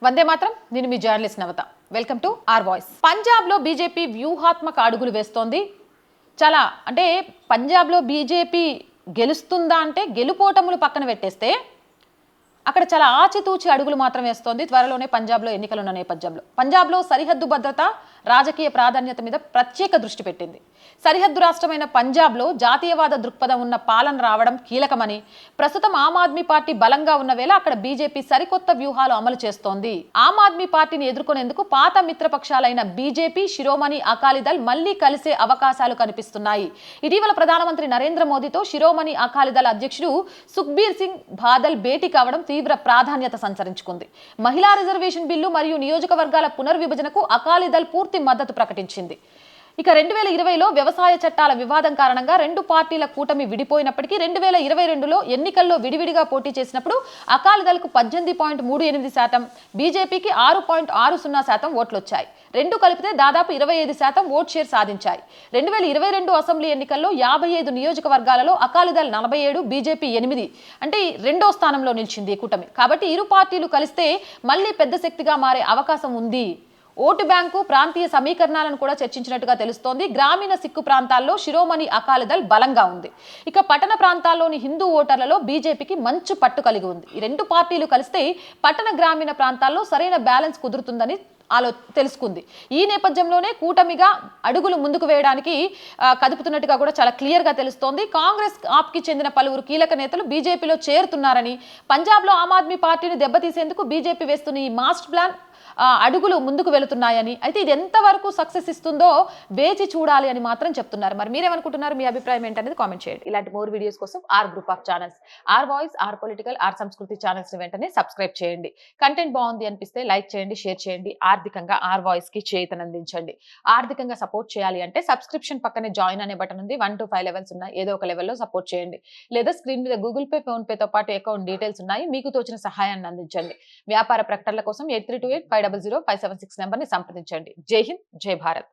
వందే మాత్రం. నేను మీ journalist Navata. Welcome to R voice. పంజాబ్లో బీజేపీ వ్యూహాత్మక అడుగులు వేస్తోంది. చాలా అంటే పంజాబ్లో బీజేపీ గెలుస్తుందా అంటే గెలుపోటములు పక్కన పెట్టేస్తే అక్కడ చాలా ఆచితూచి అడుగులు మాత్రం వేస్తోంది. త్వరలోనే పంజాబ్లో ఎన్నికలున్న నేపథ్యంలో పంజాబ్లో సరిహద్దు భద్రత, రాజకీయ ప్రాధాన్యత మీద ప్రత్యేక దృష్టి పెట్టింది. సరిహద్దు రాష్ట్రమైన పంజాబ్లో జాతీయవాద దృక్పథం ఉన్న పాలన రావడం కీలకమని, ప్రస్తుతం ఆమ్ ఆద్మీ పార్టీ బలంగా ఉన్న వేళ అక్కడ బీజేపీ సరికొత్త వ్యూహాలు అమలు చేస్తోంది. ఆమ్ ఆద్మీ పార్టీని ఎదుర్కొనేందుకు పాత మిత్రపక్షాలైన బీజేపీ, శిరోమణి అకాలీదళ్ మళ్లీ కలిసే అవకాశాలు కనిపిస్తున్నాయి. ఇటీవల ప్రధానమంత్రి నరేంద్ర మోదీతో శిరోమణి అకాలీదళ్ అధ్యక్షుడు సుఖ్బీర్ సింగ్ బాదల్ భేటీ కావడం తీవ్ర ప్రాధాన్యత సంతరించుకుంది. మహిళా రిజర్వేషన్ బిల్లు మరియు నియోజకవర్గాల పునర్విభజనకు అకాలీదళ్ పూర్తి మద్దతు ప్రకటించింది. ఇక 2020లో వ్యవసాయ చట్టాల వివాదం కారణంగా రెండు పార్టీల కూటమి విడిపోయినప్పటికీ 2022లో ఎన్నికల్లో విడివిడిగా పోటీ చేసినప్పుడు అకాలీదళ్కు 18.38%, బీజేపీకి 6.60% ఓట్లొచ్చాయి. రెండు కలిపితే దాదాపు 25% ఓట్ షేర్ సాధించాయి. 2022 అసెంబ్లీ ఎన్నికల్లో 55 నియోజకవర్గాలలో అకాలీదళ్ 47, బీజేపీ 8 అంటే రెండో స్థానంలో నిలిచింది ఈ కూటమి. కాబట్టి ఇరు పార్టీలు కలిస్తే మళ్లీ పెద్ద శక్తిగా మారే అవకాశం ఉంది. ఓటు బ్యాంకు, ప్రాంతీయ సమీకరణాలను కూడా చర్చించినట్టుగా తెలుస్తోంది. గ్రామీణ సిక్కు ప్రాంతాల్లో శిరోమణి అకాలీదళ్ బలంగా ఉంది. ఇక పట్టణ ప్రాంతాల్లోని హిందూ ఓటర్లలో బీజేపీకి మంచి పట్టు కలిగి ఉంది. ఈ రెండు పార్టీలు కలిస్తే పట్టణ, గ్రామీణ ప్రాంతాల్లో సరైన బ్యాలెన్స్ కుదురుతుందని తెలుసుకుంది. ఈ నేపథ్యంలోనే కూటమిగా అడుగులు ముందుకు వేయడానికి కదుపుతున్నట్టుగా కూడా చాలా క్లియర్ గా తెలుస్తోంది. కాంగ్రెస్, ఆప్ కి చెందిన పలువురు కీలక నేతలు బీజేపీలో చేరుతున్నారని, పంజాబ్ లో ఆమ్ ఆద్మీ పార్టీని దెబ్బతీసేందుకు బీజేపీ వేస్తున్న ఈ మాస్టర్ ప్లాన్ అడుగులు ముందుకు వెళుతున్నాయని, అయితే ఇది ఎంతవరకు సక్సెస్ ఇస్తుందో వేచి చూడాలి అని మాత్రం చెప్తున్నారు. మరి మీరేమనుకుంటున్నారు? మీ అభిప్రాయం ఏంటనేది కామెంట్ చేయండి. ఇలాంటి మోర్ వీడియోస్ కోసం our group of channels, our voice, our political, our Samskriti channels ని వెంటనే సబ్స్క్రైబ్ చేయండి. కంటెంట్ బాగుంది అనిపిస్తే లైక్ చేయండి, షేర్ చేయండి. ఆర్థికంగా ఆర్ వాయిస్ కి చేతనందించండి. ఆర్థికంగా సపోర్ట్ చేయాలి అంటే సబ్స్క్రిప్షన్ పక్కనే జాయిన్ అనే బటన్ ఉంది. 1 to 5 లెవెల్స్ ఉన్నాయి. ఏదో ఒక లెవెల్లో సపోర్ట్ చేయండి. లేదా స్క్రీన్ మీద గూగుల్ పే, ఫోన్ పే తో పాటు అకౌంట్ డీటెయిల్స్ ఉన్నాయి. మీకు తోచిన సహాయాన్ని అందించండి. వ్యాపార ప్రకటనల కోసం 8328500576 నెంబర్ని సంప్రదించండి. జై హింద్, జై భారత్.